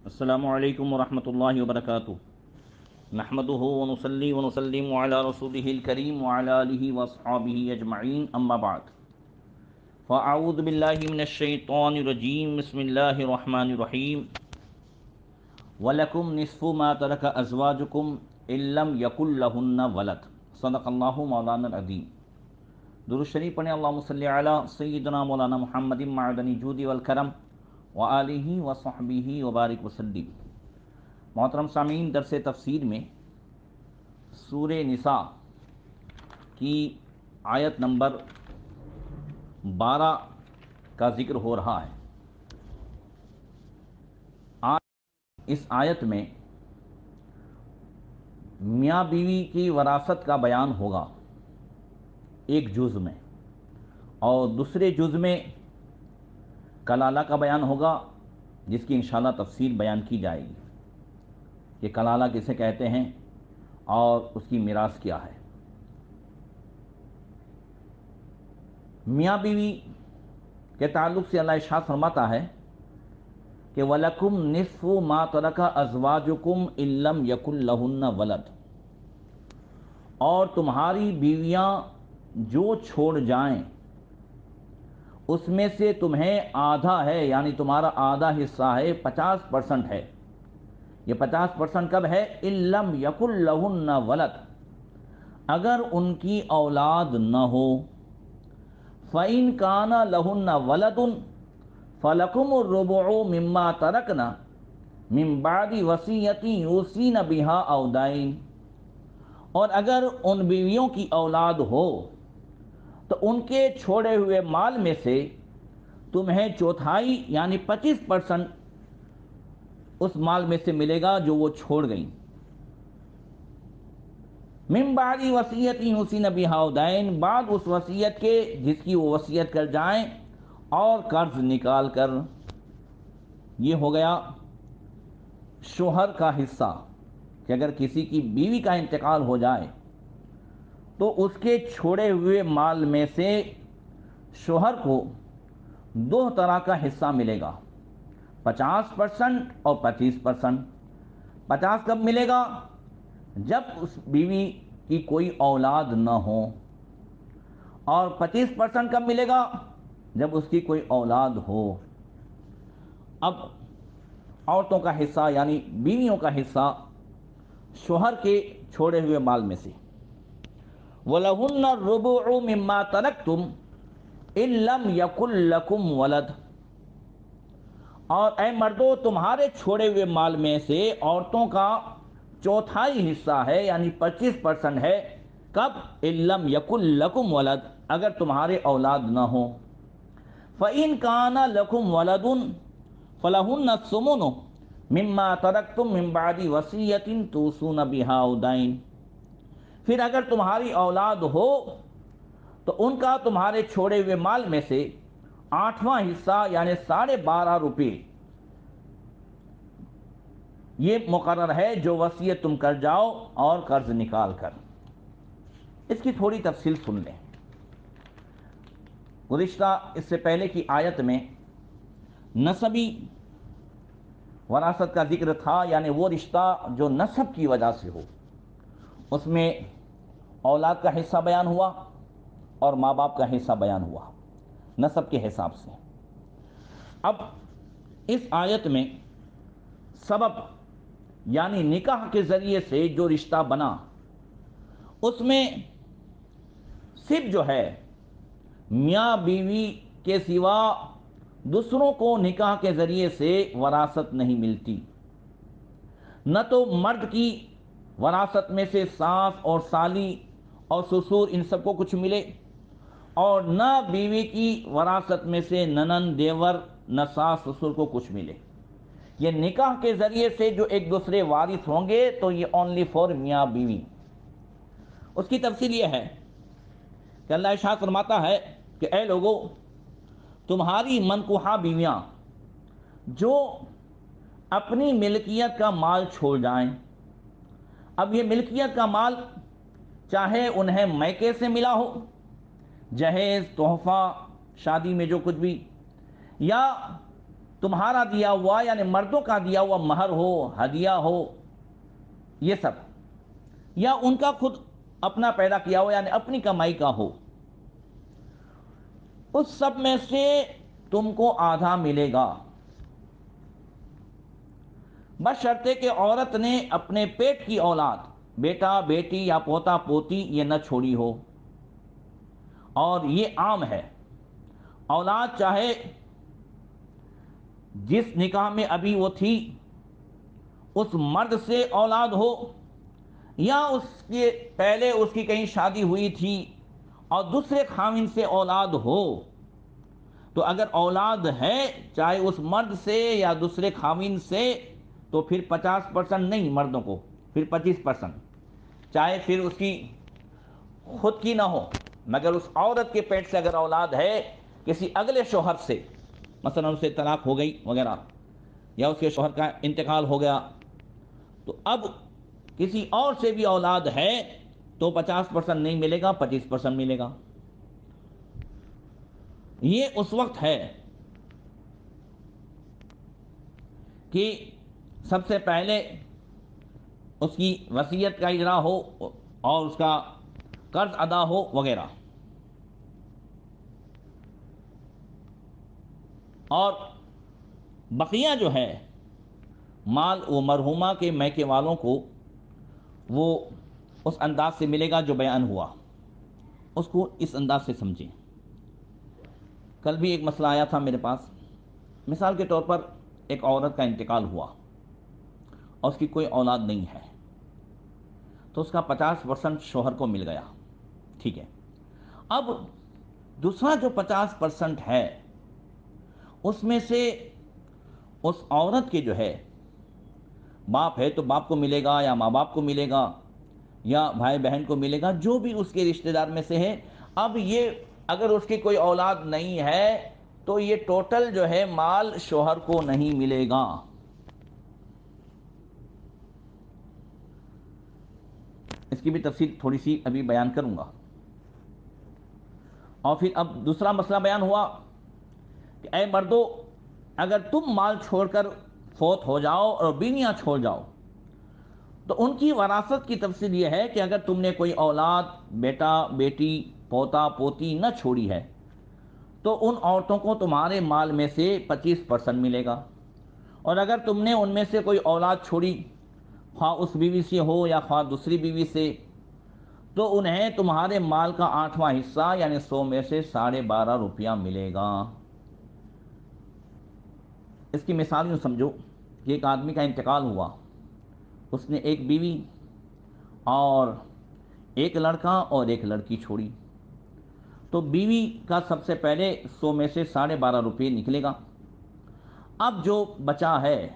السلام علیکم ورحمۃ اللہ وبرکاتہ۔ نحمدہ ونصلی ونسلم علی رسولہ الکریم وعلی آلہ واصحابہ اجمعین، اما بعد فاعوذ باللہ من الشیطان الرجیم، بسم اللہ الرحمن الرحیم۔ وَلَكُمْ نِصْفُ مَا تَرَكَ أَزْوَاجُكُمْ إِن لَّمْ يَكُن لَّهُنَّ وَلَدٌ۔ صدق اللہ مولانا العظیم۔ درود شریف پڑھیں، اللہم صلی علی سیدنا مولانا محمد معدن الجود والکرم وآلہ وصحبہ وبارک وسلم۔ محترم سامعین، درس تفسیر میں سورہ نساء کی آیت نمبر 12 کا ذکر ہو رہا ہے۔ آج اس آیت میں میاں بیوی کی وراثت کا بیان ہوگا ایک جز میں، اور دوسرے جز میں کلالہ کا بیان ہوگا، جس کی انشاءاللہ تفصیل بیان کی جائے گی کہ کلالہ کسے کہتے ہیں اور اس کی میراث کیا ہے۔ میاں بیوی کے تعلق سے اللہ ارشاد فرماتا ہے کہ وَلَكُمْ نِصْفُ مَا تَرَكَ أَزْوَاجُكُمْ إِن لَّمْ يَكُن لَّهُنَّ وَلَدٌ، اور تمہاری بیویاں جو چھوڑ جائیں اس میں سے تمہیں آدھا ہے، یعنی تمہارا آدھا حصہ ہے، 50% ہے۔ یہ 50% کب ہے؟ إِن لَّمْ يَكُن لَّهُنَّ وَلَدٌ، اگر ان کی اولاد نہ ہو۔ فَإِن كَانَ لَهُنَّ وَلَدٌ فَلَكُمُ الرُّبُعُ مِمَّا تَرَكْنَ مِن بَعْدِ وَصِيَّةٍ يُوصِينَ بِهَا أَوْ دَيْنٍ، اور اگر ان بیویوں کی اولاد ہو تو ان کے چھوڑے ہوئے مال میں سے تمہیں چوتھائی یعنی 25% اس مال میں سے ملے گا جو وہ چھوڑ گئیں۔ من بعد وصیت یوصین بہا أو دین، بعد اس وصیت کے جس کی وہ وصیت کر جائیں اور قرض نکال کر۔ یہ ہو گیا شوہر کا حصہ کہ اگر کسی کی بیوی کا انتقال ہو جائے تو اس کے چھوڑے ہوئے مال میں سے شوہر کو دو طرح کا حصہ ملے گا، 50% اور 25%۔ 50 کب ملے گا؟ جب اس بیوی کی کوئی اولاد نہ ہو، اور 25% کب ملے گا؟ جب اس کی کوئی اولاد ہو۔ اب عورتوں کا حصہ یعنی بیویوں کا حصہ شوہر کے چھوڑے ہوئے مال میں سے، وَلَهُنَّ الرُّبُعُ مِمَّا تَرَكْتُمْ إِن لَّمْ يَكُن لَّكُمْ وَلَدٌ، اور اے مردو تمہارے چھوڑے ہوئے مال میں سے عورتوں کا چوتھائی حصہ ہے یعنی 25% ہے، کب؟ إِن لَّمْ يَكُن لَّكُمْ وَلَدٌ، اگر تمہارے اولاد نہ ہو۔ فَإِن كَانَ لَكُمْ وَلَدٌ فَلَهُنَّ الثُّمُنُ مِمَّا تَرَكْتُم مِّن بَعْدِ وَصِيَّةٍ تُوصُونَ بِهَا أَوْ دَيْنٍ، پھر اگر تمہاری اولاد ہو تو ان کا تمہارے چھوڑے ہوئے مال میں سے 8واں حصہ یعنی 12.5 روپے یہ مقرر ہے جو وصیت تم کر جاؤ اور قرض نکال کر۔ اس کی تھوڑی تفصیل سن لیں۔ گزشتہ اس سے پہلے کی آیت میں نسبی وراثت کا ذکر تھا، یعنی وہ رشتہ جو نسب کی وجہ سے ہو، اس میں اولاد کا حصہ بیان ہوا اور ماں باپ کا حصہ بیان ہوا نسب کے حساب سے۔ اب اس آیت میں سبب یعنی نکاح کے ذریعے سے جو رشتہ بنا، اس میں صرف جو ہے میاں بیوی کے سوا دوسروں کو نکاح کے ذریعے سے وراثت نہیں ملتی۔ نہ تو مرد کی وراثت میں سے ساس اور سالی اور سسر ان سب کو کچھ ملے، اور نہ بیوی کی وراثت میں سے ننند دیور نہ ساس سسر کو کچھ ملے۔ یہ نکاح کے ذریعے سے جو ایک دوسرے وارث ہوں گے تو یہ اونلی فار میاں بیوی۔ اس کی تفصیل یہ ہے کہ اللہ ارشاد فرماتا ہے کہ اے لوگو، تمہاری منکوحہ بیویاں جو اپنی ملکیت کا مال چھوڑ جائیں، اب یہ ملکیت کا مال چاہے انہیں میکے سے ملا ہو، جہیز تحفہ شادی میں جو کچھ بھی، یا تمہارا دیا ہوا یعنی مردوں کا دیا ہوا مہر ہو، ہدیہ ہو، یہ سب، یا ان کا خود اپنا پیدا کیا ہو یعنی اپنی کمائی کا ہو، اس سب میں سے تم کو آدھا ملے گا، بشرطے کہ عورت نے اپنے پیٹ کی اولاد، بیٹا بیٹی یا پوتا پوتی، یہ نہ چھوڑی ہو۔ اور یہ عام ہے، اولاد چاہے جس نکاح میں ابھی وہ تھی اس مرد سے اولاد ہو، یا اس کے پہلے اس کی کہیں شادی ہوئی تھی اور دوسرے خاوند سے اولاد ہو، تو اگر اولاد ہے چاہے اس مرد سے یا دوسرے خاوند سے، تو پھر 50% نہیں مردوں کو، پھر 25%، چاہے پھر اس کی خود کی نہ ہو، مگر اس عورت کے پیٹ سے اگر اولاد ہے کسی اگلے شوہر سے، مثلا اس سے طلاق ہو گئی وغیرہ، یا اس کے شوہر کا انتقال ہو گیا، تو اب کسی اور سے بھی اولاد ہے تو 50% نہیں ملے گا، 25% ملے گا۔ یہ اس وقت ہے کہ سب سے پہلے اس کی وصیت کا اجرا ہو اور اس کا قرض ادا ہو وغیرہ، اور بقیہ جو ہے مال وہ مرحومہ کے میکے والوں کو وہ اس انداز سے ملے گا جو بیان ہوا، اس کو اس انداز سے سمجھیں۔ کل بھی ایک مسئلہ آیا تھا میرے پاس، مثال کے طور پر ایک عورت کا انتقال ہوا اور اس کی کوئی اولاد نہیں ہے، تو اس کا 50% شوہر کو مل گیا، ٹھیک ہے۔ اب دوسرا جو 50% ہے اس میں سے اس عورت کے جو ہے باپ ہے تو باپ کو ملے گا، یا ماں باپ کو ملے گا، یا بھائی بہن کو ملے گا، جو بھی اس کے رشتہ دار میں سے ہے۔ اب یہ اگر اس کی کوئی اولاد نہیں ہے تو یہ ٹوٹل جو ہے مال شوہر کو نہیں ملے گا۔ اس کی بھی تفصیل تھوڑی سی ابھی بیان کروں گا۔ اور پھر اب دوسرا مسئلہ بیان ہوا کہ اے مردو، اگر تم مال چھوڑ کر فوت ہو جاؤ اور بیویاں چھوڑ جاؤ تو ان کی وراثت کی تفصیل یہ ہے کہ اگر تم نے کوئی اولاد، بیٹا بیٹی، پوتا پوتی نہ چھوڑی ہے تو ان عورتوں کو تمہارے مال میں سے 25% ملے گا، اور اگر تم نے ان میں سے کوئی اولاد چھوڑی، خواہ اس بیوی سے ہو یا خواہ دوسری بیوی سے، تو انہیں تمہارے مال کا 8واں حصہ یعنی 100 میں سے 12.5 روپیہ ملے گا۔ اس کی مثال یوں سمجھو کہ ایک آدمی کا انتقال ہوا، اس نے ایک بیوی اور ایک لڑکا اور ایک لڑکی چھوڑی، تو بیوی کا سب سے پہلے 100 میں سے 12.5 روپے نکلے گا۔ اب جو بچا ہے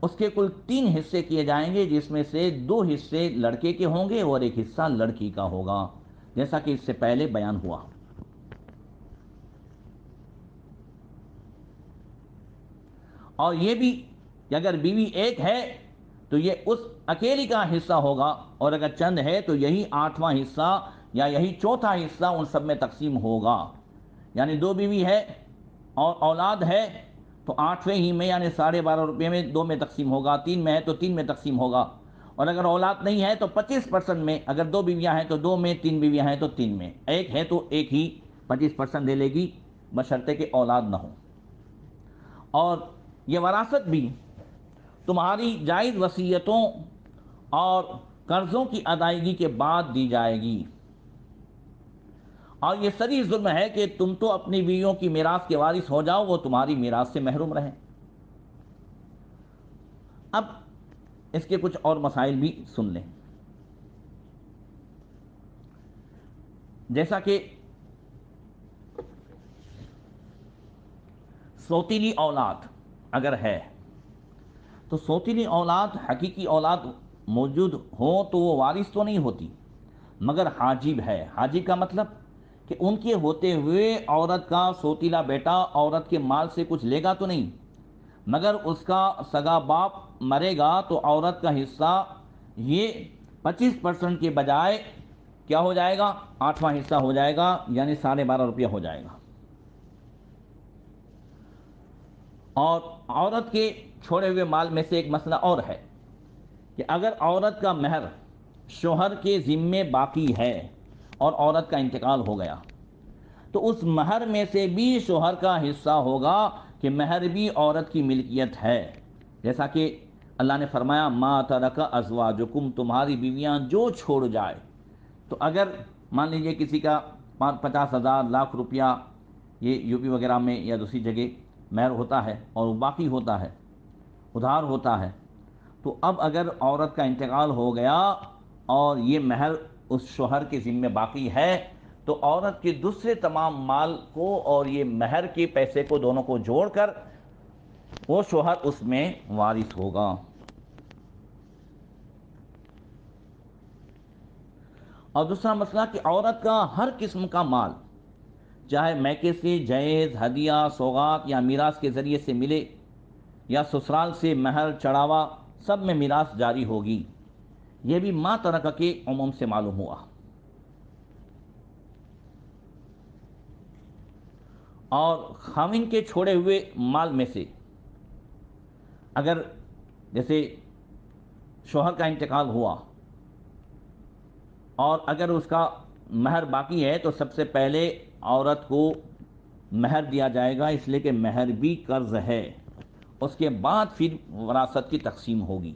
اس کے کل 3 حصے کیے جائیں گے، جس میں سے 2 حصے لڑکے کے ہوں گے اور 1 حصہ لڑکی کا ہوگا، جیسا کہ اس سے پہلے بیان ہوا۔ اور یہ بھی کہ اگر بیوی ایک ہے تو یہ اس اکیلی کا حصہ ہوگا، اور اگر چند ہے تو یہی 8واں حصہ یا یہی 4تھا حصہ ان سب میں تقسیم ہوگا۔ یعنی 2 بیوی ہے اور اولاد ہے تو 8ویں ہی میں یعنی 12.5 روپے میں 2 میں تقسیم ہوگا، 3 میں ہے تو 3 میں تقسیم ہوگا، اور اگر اولاد نہیں ہے تو 25% میں، اگر 2 بیویاں ہیں تو 2 میں، 3 بیویاں ہیں تو 3 میں، ایک ہے تو ایک ہی 25% دے لے گی، بشرطے کہ اولاد نہ ہو۔ اور یہ وراثت بھی تمہاری جائز وصیتوں اور قرضوں کی ادائیگی کے بعد دی جائے گی۔ اور یہ صریح ظلم ہے کہ تم تو اپنی بیویوں کی میراث کے وارث ہو جاؤ، وہ تمہاری میراث سے محروم رہیں۔ اب اس کے کچھ اور مسائل بھی سن لیں، جیسا کہ سوتیلی اولاد اگر ہے تو سوتیلی اولاد حقیقی اولاد موجود ہو تو وہ وارث تو نہیں ہوتی، مگر حاجب ہے۔ حاجب کا مطلب کہ ان کے ہوتے ہوئے عورت کا سوتیلا بیٹا عورت کے مال سے کچھ لے گا تو نہیں، مگر اس کا سگا باپ مرے گا تو عورت کا حصہ یہ 25% کے بجائے کیا ہو جائے گا، 8واں حصہ ہو جائے گا، یعنی 12.5 روپیہ ہو جائے گا۔ اور عورت کے چھوڑے ہوئے مال میں سے ایک مسئلہ اور ہے کہ اگر عورت کا مہر شوہر کے ذمے باقی ہے اور عورت کا انتقال ہو گیا تو اس مہر میں سے بھی شوہر کا حصہ ہوگا کہ مہر بھی عورت کی ملکیت ہے، جیسا کہ اللہ نے فرمایا ما ترک ازواجکم، تمہاری بیویاں جو چھوڑ جائے۔ تو اگر مان لیجئے کسی کا 50,000 لاکھ روپیہ یہ یو پی وغیرہ میں یا دوسری جگہ مہر ہوتا ہے اور وہ باقی ہوتا ہے، ادھار ہوتا ہے، تو اب اگر عورت کا انتقال ہو گیا اور یہ مہر اس شوہر کے ذمے باقی ہے تو عورت کے دوسرے تمام مال کو اور یہ مہر کے پیسے کو دونوں کو جوڑ کر وہ شوہر اس میں وارث ہوگا۔ اور دوسرا مسئلہ کہ عورت کا ہر قسم کا مال، چاہے میکے سے جہیز، ہدیہ، سوغات یا میراث کے ذریعے سے ملے یا سسرال سے مہر چڑھاوا، سب میں میراث جاری ہوگی۔ یہ بھی ما ترک کے عموم سے معلوم ہوا۔ اور خاوند کے چھوڑے ہوئے مال میں سے اگر جیسے شوہر کا انتقال ہوا اور اگر اس کا مہر باقی ہے تو سب سے پہلے عورت کو مہر دیا جائے گا، اس لیے کہ مہر بھی قرض ہے، اس کے بعد پھر وراثت کی تقسیم ہوگی۔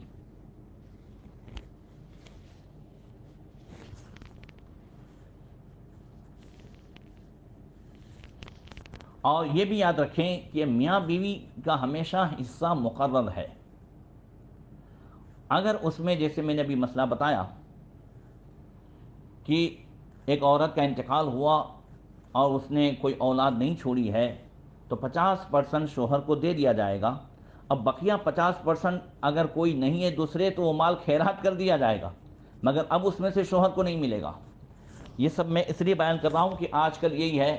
اور یہ بھی یاد رکھیں کہ میاں بیوی کا ہمیشہ حصہ مقرر ہے۔ اگر اس میں جیسے میں نے ابھی مسئلہ بتایا کہ ایک عورت کا انتقال ہوا اور اس نے کوئی اولاد نہیں چھوڑی ہے تو 50% شوہر کو دے دیا جائے گا۔ اب بقیہ 50% اگر کوئی نہیں ہے دوسرے تو وہ مال خیرات کر دیا جائے گا، مگر اب اس میں سے شوہر کو نہیں ملے گا۔ یہ سب میں اس لیے بیان کر رہا ہوں کہ آج کل یہی ہے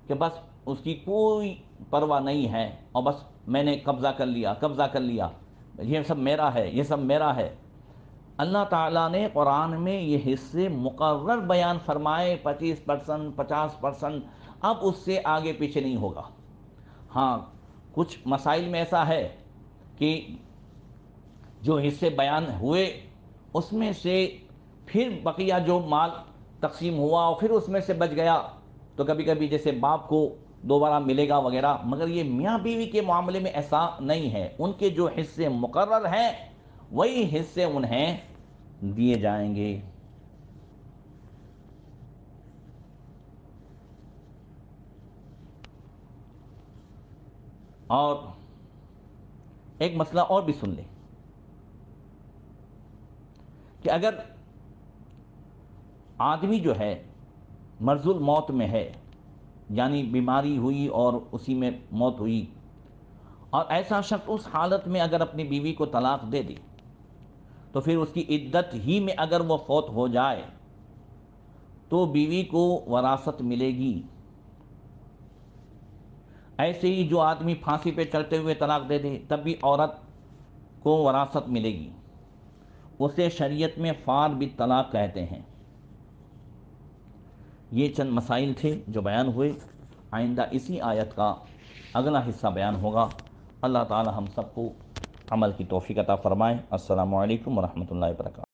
کہ بس اس کی کوئی پرواہ نہیں ہے اور بس میں نے قبضہ کر لیا، یہ سب میرا ہے، یہ سب میرا ہے۔ اللہ تعالیٰ نے قرآن میں یہ حصے مقرر بیان فرمائے، 25%، 50%، اب اس سے آگے پیچھے نہیں ہوگا۔ ہاں کچھ مسائل میں ایسا ہے کہ جو حصے بیان ہوئے اس میں سے پھر بقیہ جو مال تقسیم ہوا اور پھر اس میں سے بچ گیا تو کبھی کبھی جیسے باپ کو دوبارہ ملے گا وغیرہ، مگر یہ میاں بیوی کے معاملے میں ایسا نہیں ہے۔ ان کے جو حصے مقرر ہیں وہی حصے انہیں دیے جائیں گے۔ اور ایک مسئلہ اور بھی سن لیں کہ اگر آدمی جو ہے مرض الموت میں ہے، یعنی بیماری ہوئی اور اسی میں موت ہوئی، اور ایسا شخص اس حالت میں اگر اپنی بیوی کو طلاق دے دے تو پھر اس کی عدت ہی میں اگر وہ فوت ہو جائے تو بیوی کو وراثت ملے گی۔ ایسے ہی جو آدمی پھانسی پہ چلتے ہوئے طلاق دے دے تب بھی عورت کو وراثت ملے گی، اسے شریعت میں فار بالطلاق کہتے ہیں۔ یہ چند مسائل تھے جو بیان ہوئے، آئندہ اسی آیت کا اگلا حصہ بیان ہوگا۔ اللہ تعالی ہم سب کو عمل کی توفیق عطا فرمائے۔ السلام علیکم ورحمۃ اللہ وبرکاتہ۔